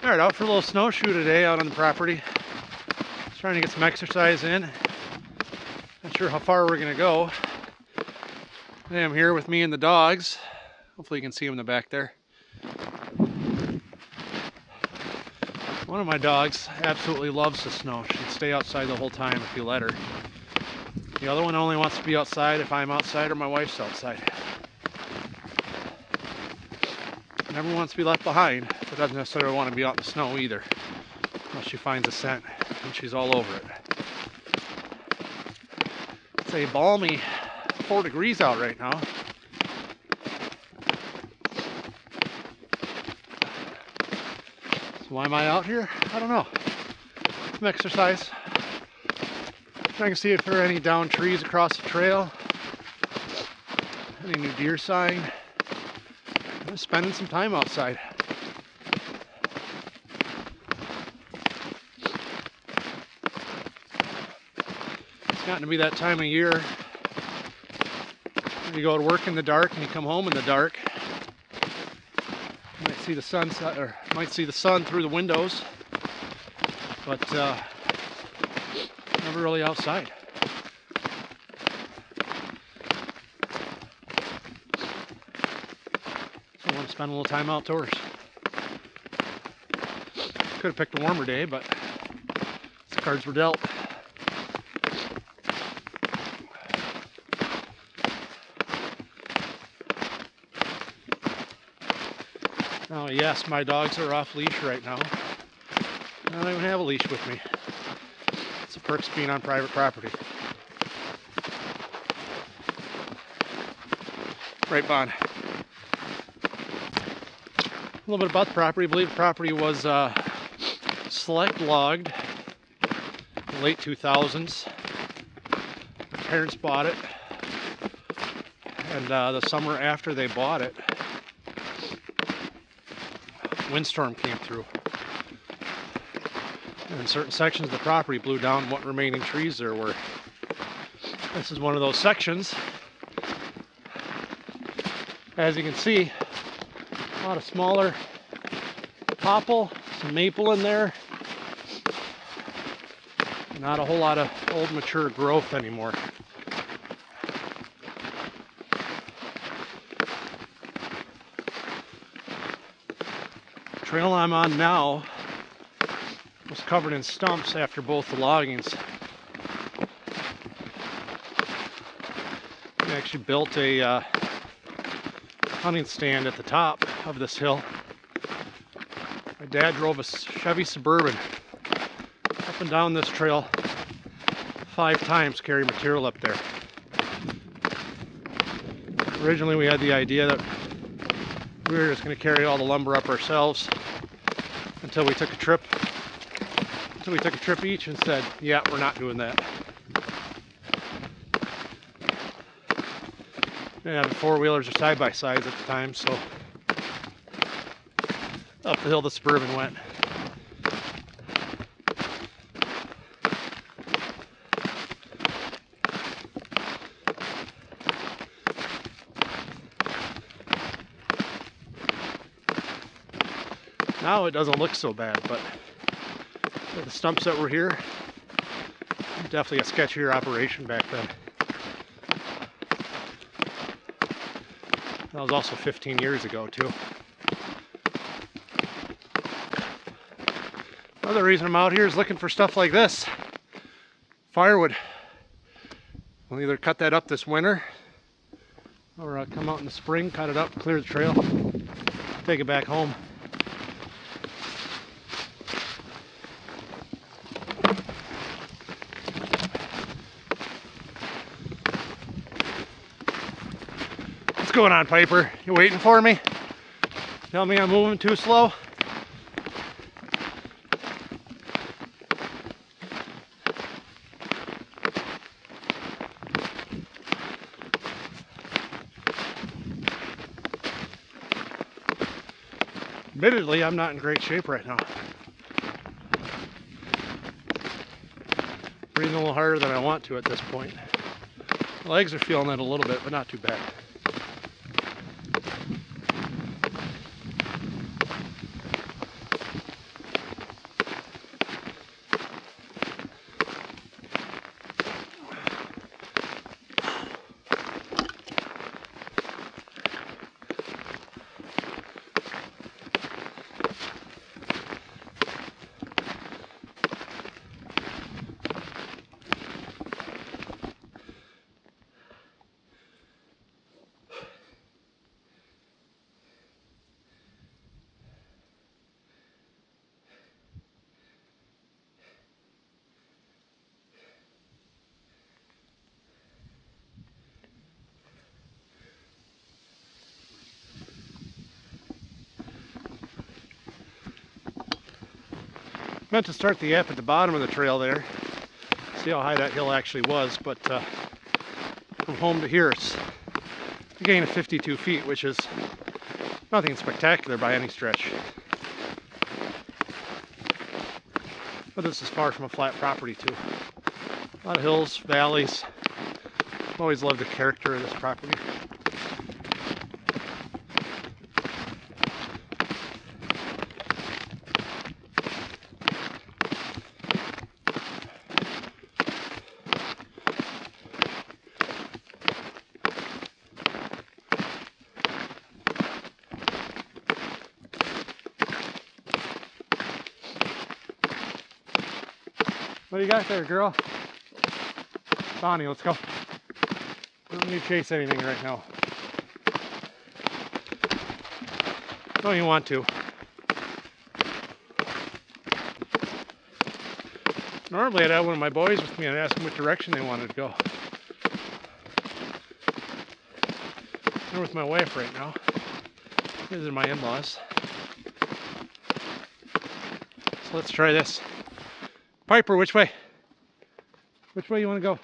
Alright, out for a little snowshoe today out on the property. Just trying to get some exercise in. Not sure how far we're going to go. Today I'm here with me and the dogs. Hopefully you can see them in the back there. One of my dogs absolutely loves the snow. She'd stay outside the whole time if you let her. The other one only wants to be outside if I'm outside or my wife's outside. Never wants to be left behind, but doesn't necessarily want to be out in the snow either. Unless she finds a scent, and she's all over it. It's a balmy 4 degrees out right now. So why am I out here? I don't know. Some exercise. Trying to see if there are any downed trees across the trail. Any new deer sign. Just spending some time outside. It's gotten to be that time of year where you go to work in the dark and you come home in the dark. You might see the sunset, or might see the sun through the windows, but never really outside. I want to spend a little time outdoors. Could have picked a warmer day, but the cards were dealt. Oh yes, my dogs are off leash right now. I don't even have a leash with me. It's the perks of being on private property. Right, Bon. A little bit about the property. I believe the property was select logged in the late 2000s. My parents bought it, and the summer after they bought it, windstorm came through, and certain sections of the property blew down what remaining trees there were. This is one of those sections. As you can see, a lot of smaller popple, some maple in there. Not a whole lot of old mature growth anymore. The trail I'm on now was covered in stumps after both the loggings. We actually built a hunting stand at the top of this hill. My dad drove a Chevy Suburban up and down this trail 5 times, carry material up there. Originally we had the idea that we were just going to carry all the lumber up ourselves until we took a trip each and said, yeah, we're not doing that. We didn't have 4-wheelers or side-by-sides at the time, so up the hill the Suburban went. Now it doesn't look so bad, but the stumps that were here, definitely a sketchier operation back then. That was also 15 years ago too. Another reason I'm out here is looking for stuff like this. Firewood. We'll either cut that up this winter or come out in the spring, cut it up, clear the trail, take it back home. What's going on, Piper? You waiting for me? Tell me I'm moving too slow? Admittedly, I'm not in great shape right now. Breathing a little harder than I want to at this point. My legs are feeling it a little bit, but not too bad. Meant to start the app at the bottom of the trail there. See how high that hill actually was, but from home to here it's a gain of 52 feet, which is nothing spectacular by any stretch. But this is far from a flat property too. A lot of hills, valleys. I've always loved the character of this property. What do you got there, girl? Bonnie, let's go. We don't need to chase anything right now. Don't you want to? Normally I'd have one of my boys with me and ask them which direction they wanted to go. I'm with my wife right now. These are my in-laws. So let's try this. Piper, which way? Which way you want to go?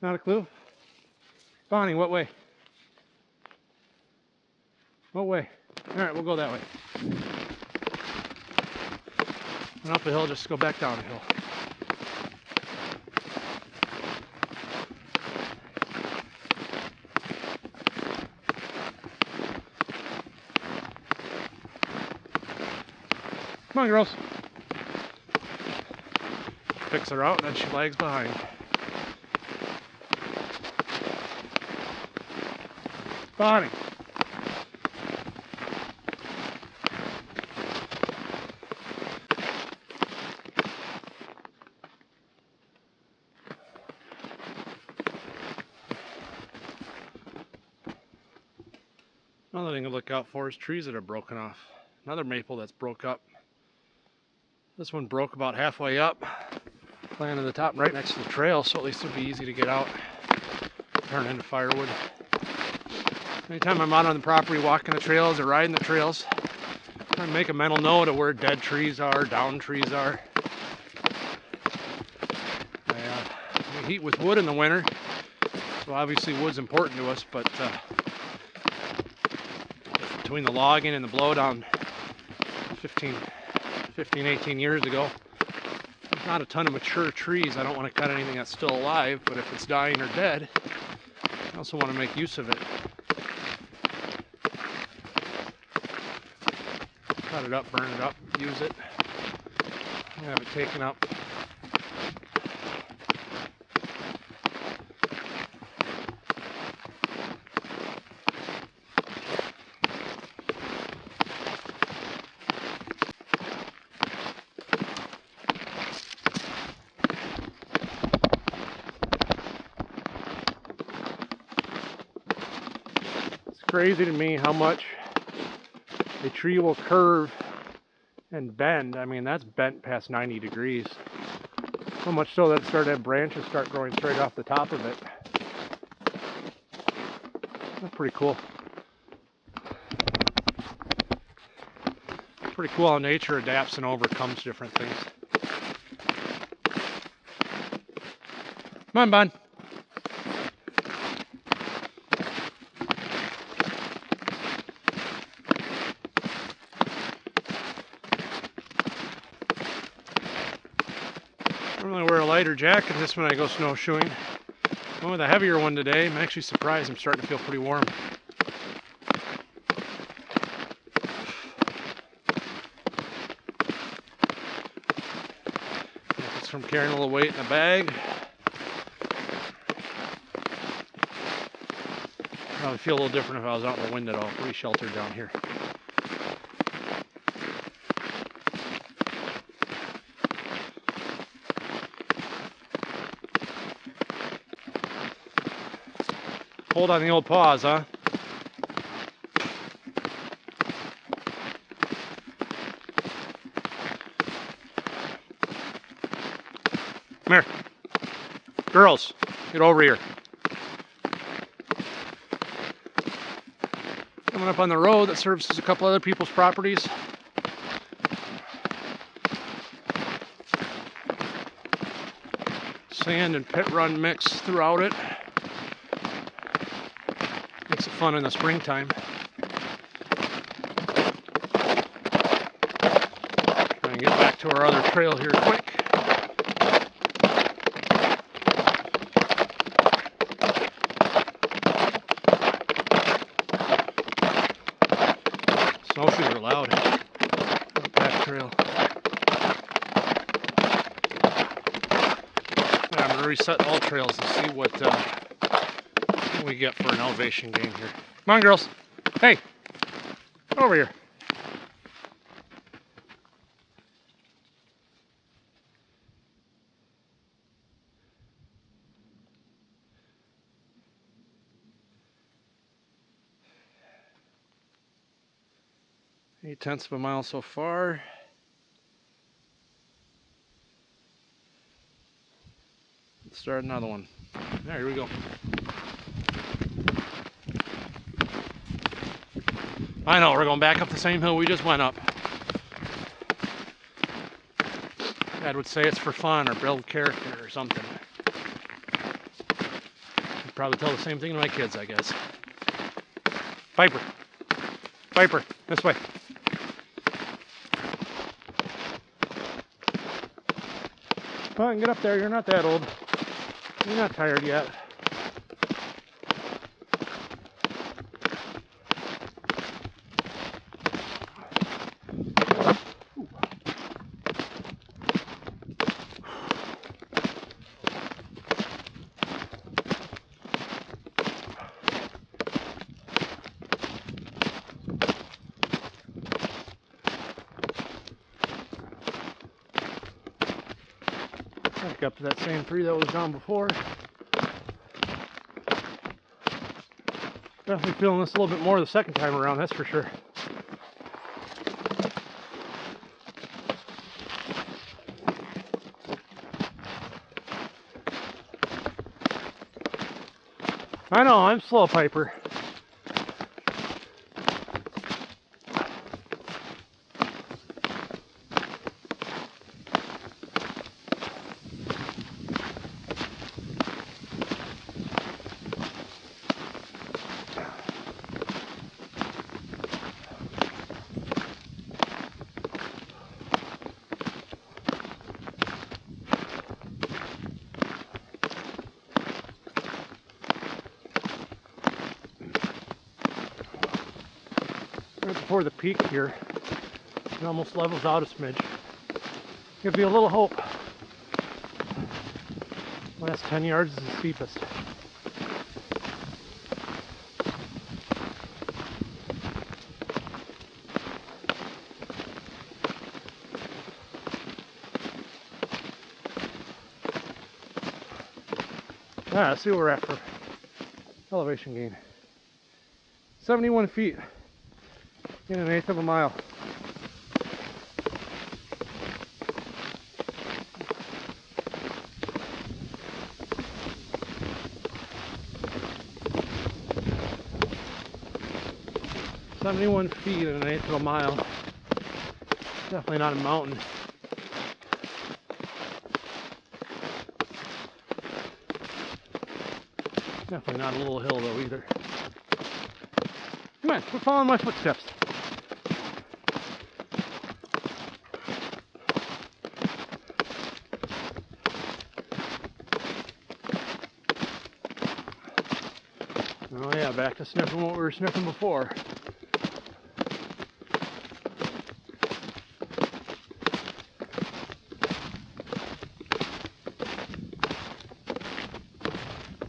Not a clue? Bonnie, what way? What way? Alright, we'll go that way. And up a hill, just go back down a hill. Come on, girls. Picks her out and then she lags behind. Bonnie. Another thing to look out for is trees that are broken off. Another maple that's broke up. This one broke about halfway up, laying on the top right next to the trail, so at least it'll be easy to get out, turn into firewood. Anytime I'm out on the property walking the trails or riding the trails, I make a mental note of where dead trees are, downed trees are. We heat with wood in the winter, so obviously wood's important to us, but between the logging and the blowdown 15, 18 years ago, there's not a ton of mature trees. I don't want to cut anything that's still alive, but if it's dying or dead, I also want to make use of it. Cut it up, burn it up, use it, have it taken up. Crazy to me how much a tree will curve and bend. I mean, that's bent past 90 degrees. So much so that it started to have branches start growing straight off the top of it. That's pretty cool. Pretty cool how nature adapts and overcomes different things. Come on, Bon. I normally wear a lighter jacket this when I go snowshoeing. I went with a heavier one today. I'm actually surprised. I'm starting to feel pretty warm. It's from carrying a little weight in the bag. Probably feel a little different if I was out in the wind at all. Pretty sheltered down here. Hold on the old paws, huh? Come here. Girls, get over here. Coming up on the road that services a couple other people's properties. sand and pit run mix throughout it. Makes it fun in the springtime. Try and get back to our other trail here quick. Snowshoes are loud on the back trail. Yeah, I'm going to reset all trails and see what we get for an elevation gain here. Come on, girls. Hey, come over here. Eight-tenths of a mile so far. Let's start another one. There, here we go. I know, we're going back up the same hill we just went up. Dad would say it's for fun or build character or something. I'd probably tell the same thing to my kids, I guess. Piper. Piper, this way. Come on, get up there. You're not that old. You're not tired yet. Back up to that same tree that was down before. Definitely feeling this a little bit more the second time around, that's for sure. I know, I'm slow, Piper. Right before the peak here, it almost levels out a smidge. Give you a little hope. Last 10 yards is the steepest. Let's see where we're at for elevation gain. 71 feet. In an eighth of a mile. "71 feet in an eighth of a mile. Definitely not a mountain. Definitely not a little hill though either. Come on, quit following my footsteps. Oh yeah, back to sniffing what we were sniffing before.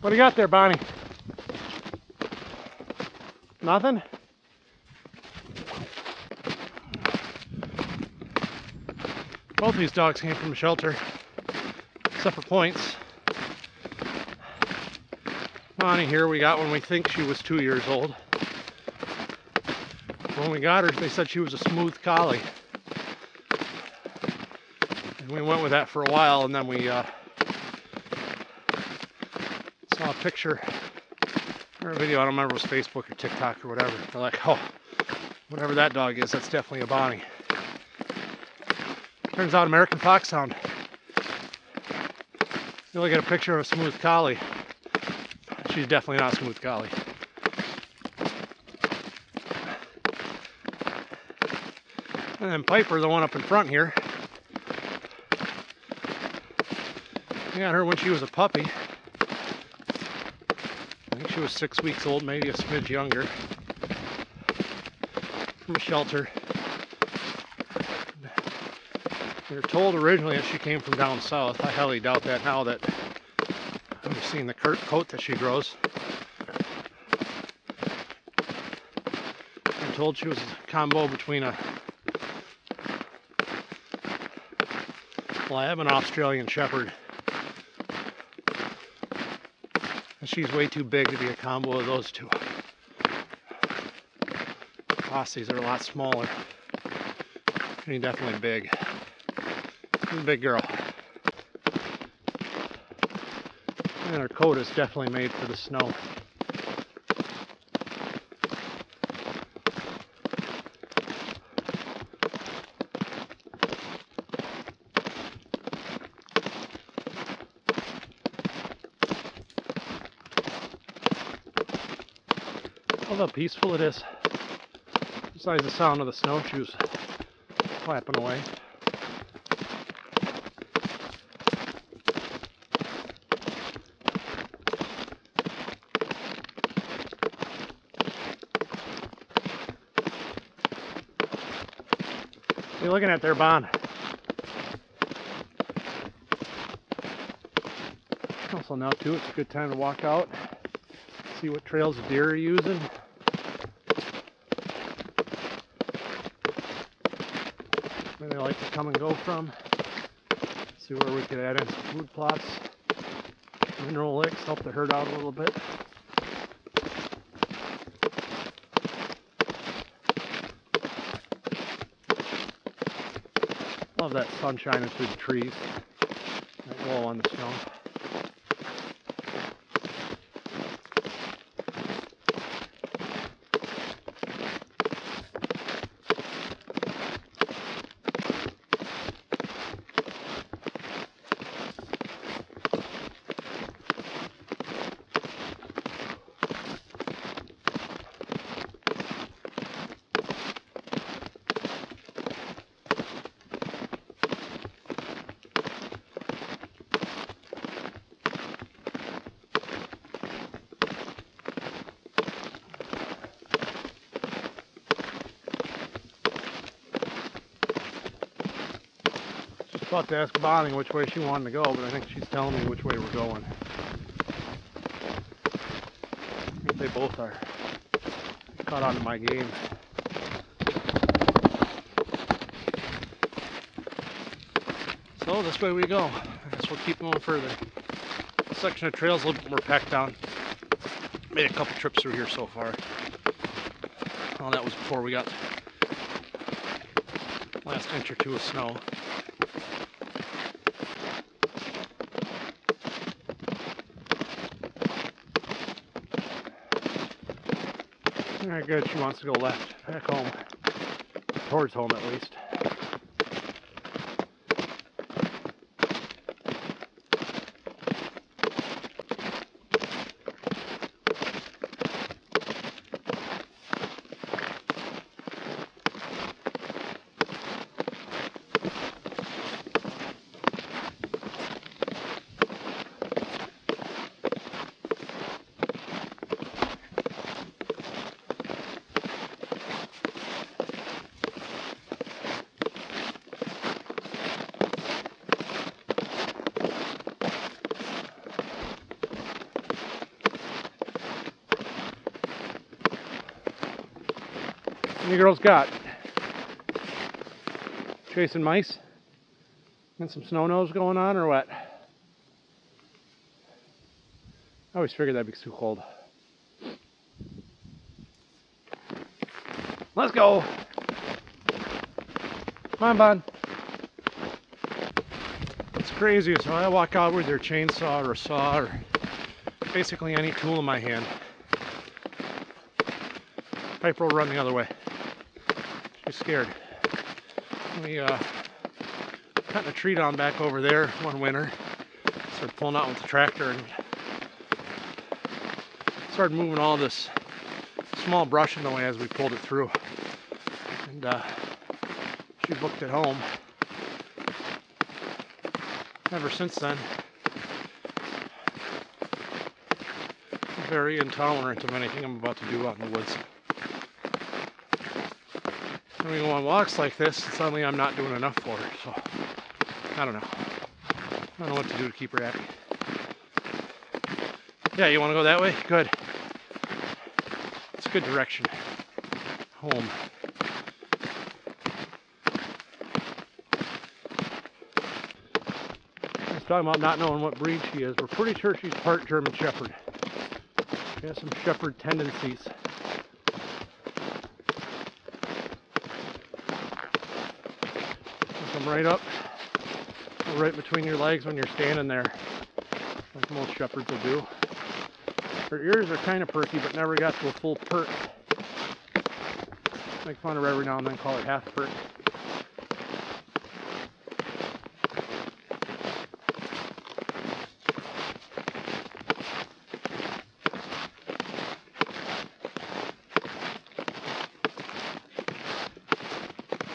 What do you got there, Bonnie? Nothing? Both these dogs came from the shelter, except for Points. Bonnie here, we got when we think she was 2 years old. When we got her, they said she was a smooth collie. And we went with that for a while, and then we saw a picture or a video, I don't remember if it was Facebook or TikTok or whatever. They're like, oh, whatever that dog is, that's definitely a Bonnie. Turns out American Foxhound. You look at a picture of a smooth collie. She's definitely not a smooth collie. And then Piper, the one up in front here. I got her when she was a puppy. I think she was 6 weeks old, maybe a smidge younger. From a shelter. We were told originally that she came from down south. I highly doubt that now that I've seen the coat that she grows. I'm told she was a combo between a lab and an Australian shepherd. And she's way too big to be a combo of those two. Aussies are a lot smaller. She's definitely big. She's a big girl. And her coat is definitely made for the snow. Love how peaceful it is. Besides the sound of the snowshoes flapping away. You're looking at their bond. Also now too, it's a good time to walk out, see what trails the deer are using. Where they like to come and go from. See where we could add in some food plots, mineral licks, help the herd out a little bit. Love that sun shining through the trees, that glow on the snow. About to ask Bonnie which way she wanted to go, but I think she's telling me which way we're going. I think they both are caught on to my game. So this way we go. I guess we'll keep going further. This section of trail's a little bit more packed down. Made a couple trips through here so far. Well, that was before we got last inch or two of snow. Alright, good. She wants to go left, back home. Towards home, at least. What you girls got? Chasing mice? And some snow nose going on or what? I always figured that'd be too cold. Let's go! Come on, bud. It's crazy, so I walk out with their chainsaw or saw or basically any tool in my hand. Piper will run the other way. She's scared. We cutting a tree down back over there one winter. Started pulling out with the tractor and started moving all this small brush in the way as we pulled it through. And she booked it home. Ever since then, very intolerant of anything I'm about to do out in the woods. When we go on walks like this, suddenly I'm not doing enough for her, so I don't know. I don't know what to do to keep her happy. Yeah, you want to go that way? Good. It's a good direction. Home. I was talking about not knowing what breed she is. We're pretty sure she's part German Shepherd. She has some Shepherd tendencies. Come right up, right between your legs when you're standing there, like most shepherds will do. Her ears are kind of perky, but never got to a full perk. Make fun of her every now and then, call it half perk.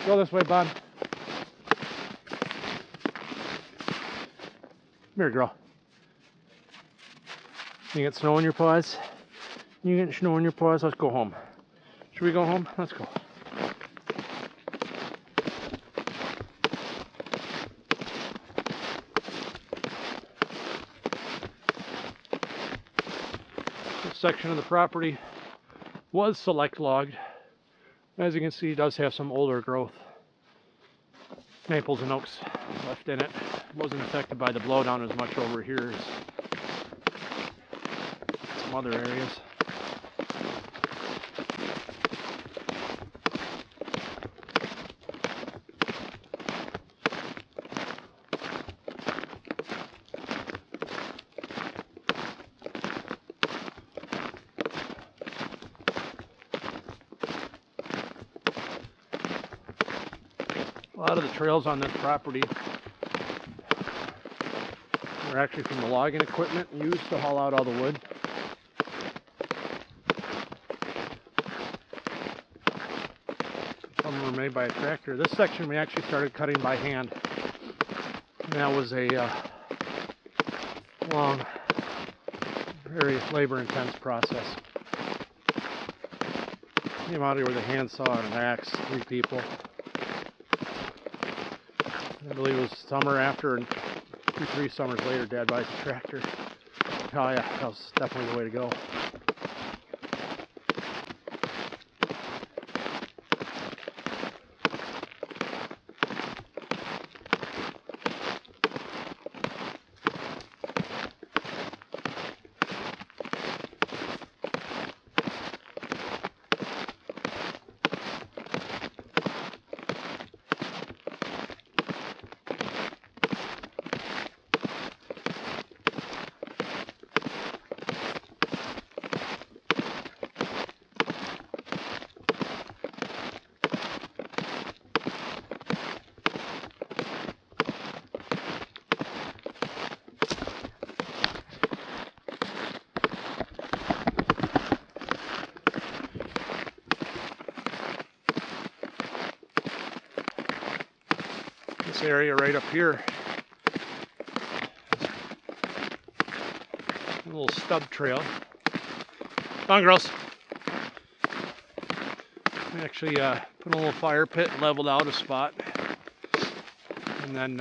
Go this way, bud. Come here, girl. You get snow in your paws? You get snow in your paws? Let's go home. Should we go home? Let's go. This section of the property was select logged. As you can see, it does have some older growth. Maples and oaks left in it. Wasn't affected by the blowdown as much over here as some other areas. A lot of the trails on this property are actually from the logging equipment used to haul out all the wood. Some of them were made by a tractor. This section we actually started cutting by hand. And that was a long, very labor-intense process. Came out here with a handsaw and an axe, 3 people. I believe it was summer after, and 2-3 summers later, Dad buys a tractor. Oh yeah, that was definitely the way to go. This area right up here, a little stub trail. Come on, girls. We actually put a little fire pit and leveled out a spot, and then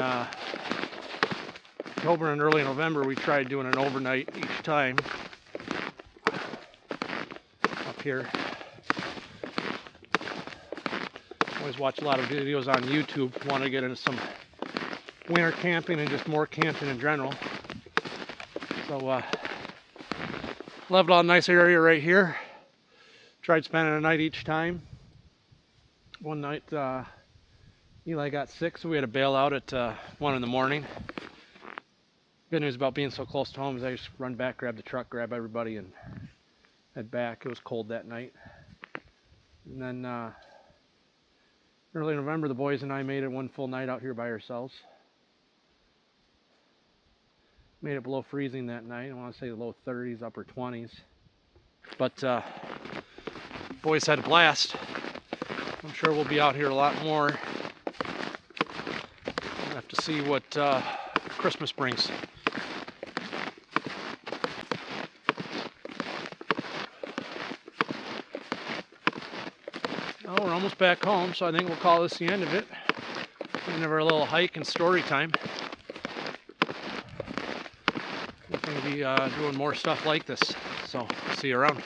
October and early November we tried doing an overnight each time up here. Always watch a lot of videos on YouTube. Want to get into some winter camping and just more camping in general. So leveled out a nice area right here. Tried spending a night each time. One night Eli got sick, so we had to bail out at 1 in the morning. Good news about being so close to home is I just run back, grab the truck, grab everybody, and head back. It was cold that night. And then early November, the boys and I made it one full night out here by ourselves. Made it below freezing that night. I want to say low 30s, upper 20s. But boys had a blast. I'm sure we'll be out here a lot more. We'll have to see what Christmas brings. Well, we're almost back home, so I think we'll call this the end of it. End of our little hike and story time. We're going to be doing more stuff like this, so see you around.